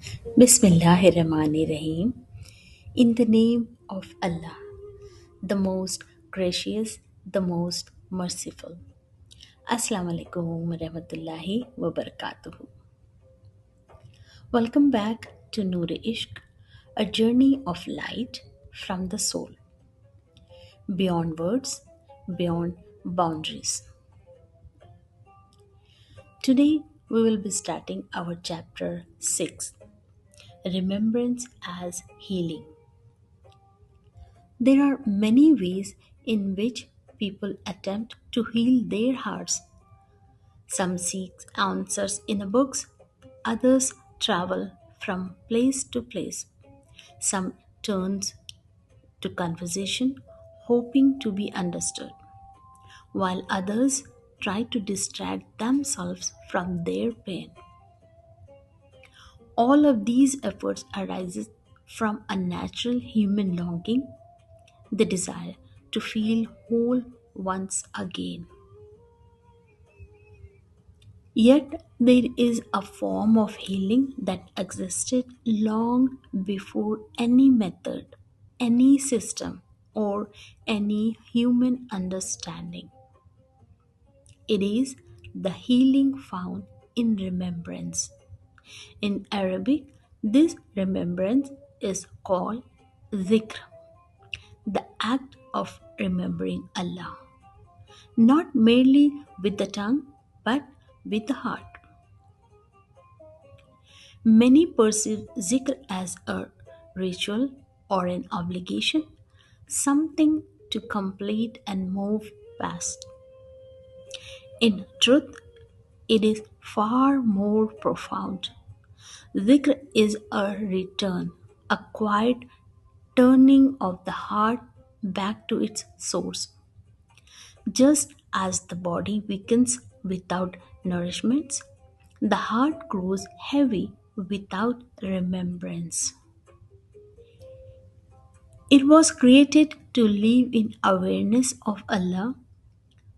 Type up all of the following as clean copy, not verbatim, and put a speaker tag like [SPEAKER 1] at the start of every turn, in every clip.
[SPEAKER 1] Bismillahirrahmanirrahim. In the name of Allah, the most gracious, the most merciful. Assalamu alaikum warahmatullahi wabarakatuh. Welcome back to Noor Ishq, a journey of light from the soul, beyond words, beyond boundaries. Today we will be starting our chapter 6, Remembrance as Healing. There are many ways in which people attempt to heal their hearts. Some seek answers in the books, others travel from place to place. Some turns to conversation hoping to be understood, while others try to distract themselves from their pain. All of these efforts arises from a natural human longing, the desire to feel whole once again. Yet there is a form of healing that existed long before any method, any system, or any human understanding. It is the healing found in remembrance. In Arabic, this remembrance is called zikr, the act of remembering Allah, not merely with the tongue but with the heart. Many perceive zikr as a ritual or an obligation, something to complete and move past. In truth, it is far more profound. Zikr is a return, a quiet turning of the heart back to its source. Just as the body weakens without nourishments, the heart grows heavy without remembrance. It was created to live in awareness of Allah.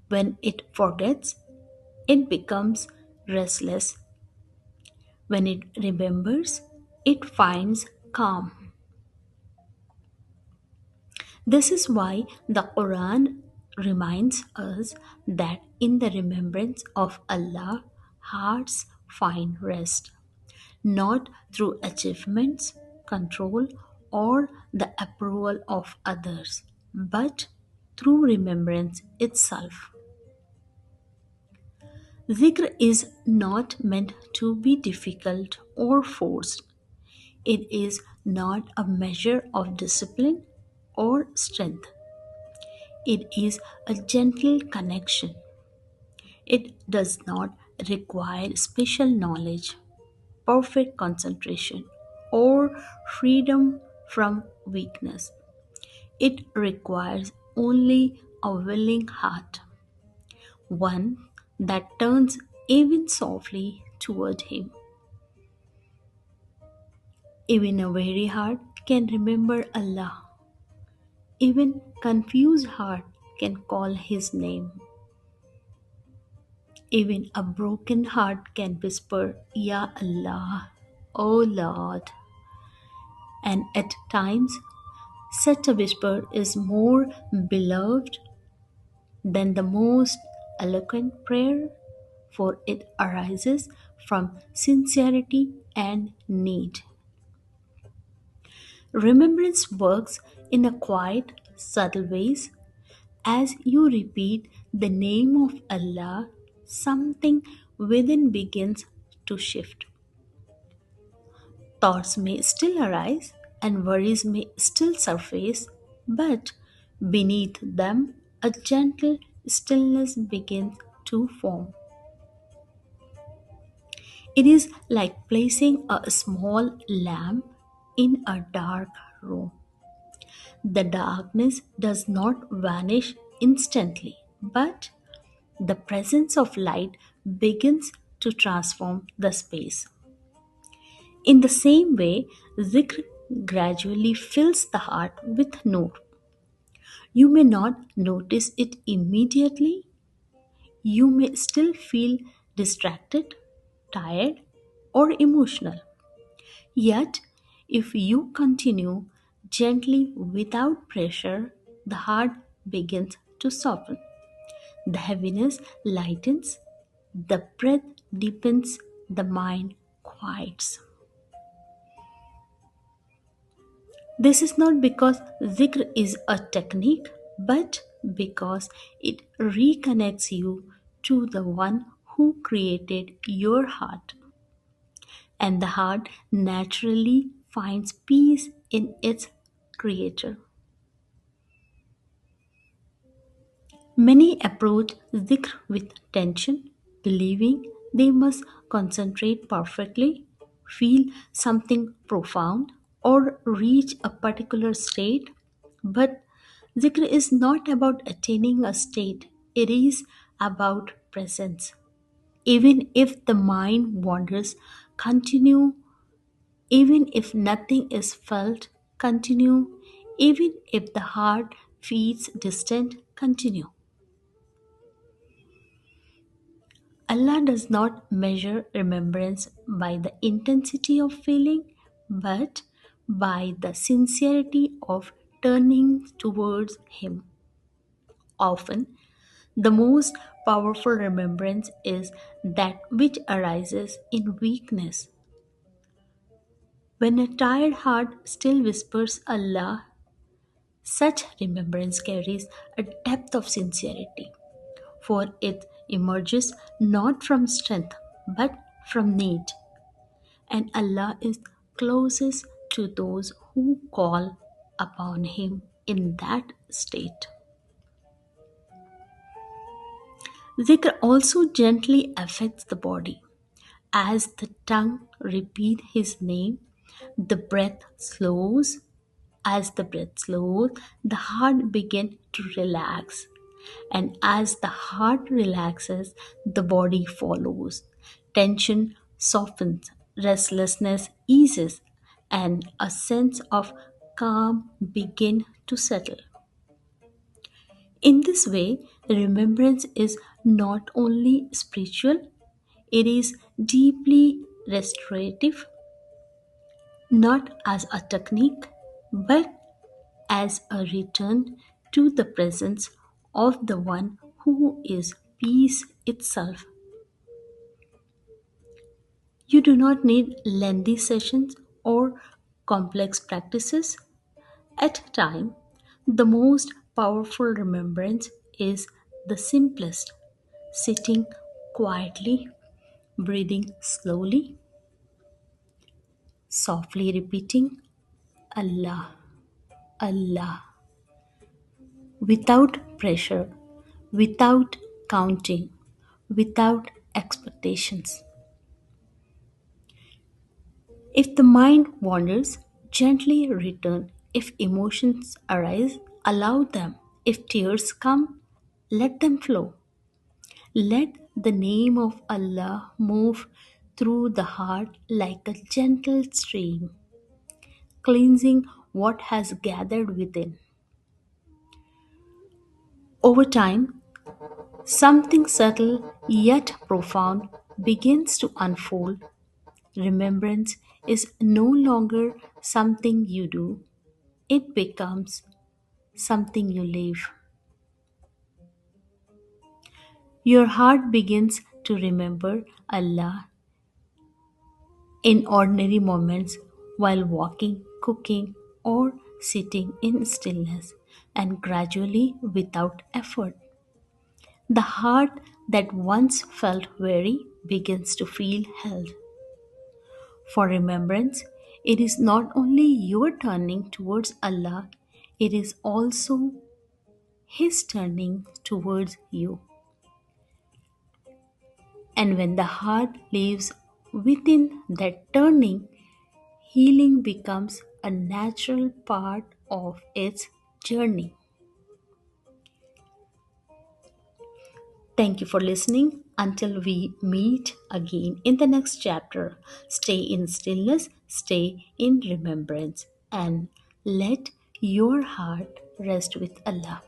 [SPEAKER 1] When it forgets, it becomes restless. When it remembers, it finds calm. This is why the Quran reminds us that in the remembrance of Allah, hearts find rest, not through achievements, control, or the approval of others, but through remembrance itself. Zikr is not meant to be difficult or forced. It is not a measure of discipline or strength. It is a gentle connection. It does not require special knowledge, perfect concentration, or freedom from weakness. It requires only a willing heart, one that turns even softly toward Him. Even a weary heart can remember Allah. Even confused heart can call His name. Even a broken heart can whisper, Ya Allah, O Lord. And at times, such a whisper is more beloved than the most eloquent prayer, for it arises from sincerity and need. Remembrance works in a quiet, subtle ways. As you repeat the name of Allah, something within begins to shift. Thoughts may still arise and worries may still surface, but beneath them, a gentle stillness begins to form. It is like placing a small lamp in a dark room. The darkness does not vanish instantly, but the presence of light begins to transform the space. In the same way, zikr gradually fills the heart with noor. You may not notice it immediately. You may still feel distracted, tired, or emotional. Yet, if you continue gently without pressure, the heart begins to soften. The heaviness lightens, the breath deepens, the mind quiets. This is not because zikr is a technique, but because it reconnects you to the one who created your heart. And the heart naturally finds peace in its creator. Many approach zikr with tension, believing they must concentrate perfectly, feel something profound, or reach a particular state. But zikr is not about attaining a state, it is about presence. Even if the mind wanders, continue. Even if nothing is felt, continue. Even if the heart feels distant, continue. Allah does not measure remembrance by the intensity of feeling, but by the sincerity of turning towards Him. Often, the most powerful remembrance is that which arises in weakness. When a tired heart still whispers Allah, such remembrance carries a depth of sincerity, for it emerges not from strength but from need. And Allah is closest to those who call upon Him in that state. Zikr also gently affects the body. As the tongue repeats His name, the breath slows. As the breath slows, the heart begins to relax. And as the heart relaxes, the body follows. Tension softens, restlessness eases, and a sense of calm begin to settle. In this way, remembrance is not only spiritual, it is deeply restorative, not as a technique, but as a return to the presence of the one who is peace itself. You do not need lengthy sessions or complex practices. At time, the most powerful remembrance is the simplest, sitting quietly, breathing slowly, softly repeating Allah, Allah, without pressure, without counting, without expectations. If the mind wanders, gently return. If emotions arise, allow them. If tears come, let them flow. Let the name of Allah move through the heart like a gentle stream, cleansing what has gathered within. Over time, something subtle yet profound begins to unfold. Remembrance is no longer something you do, it becomes something you live. Your heart begins to remember Allah in ordinary moments while walking, cooking, or sitting in stillness, and gradually, without effort, the heart that once felt weary begins to feel held. For remembrance, it is not only your turning towards Allah, it is also His turning towards you. And when the heart lives within that turning, healing becomes a natural part of its journey. Thank you for listening. Until we meet again in the next chapter, stay in stillness, stay in remembrance, and let your heart rest with Allah.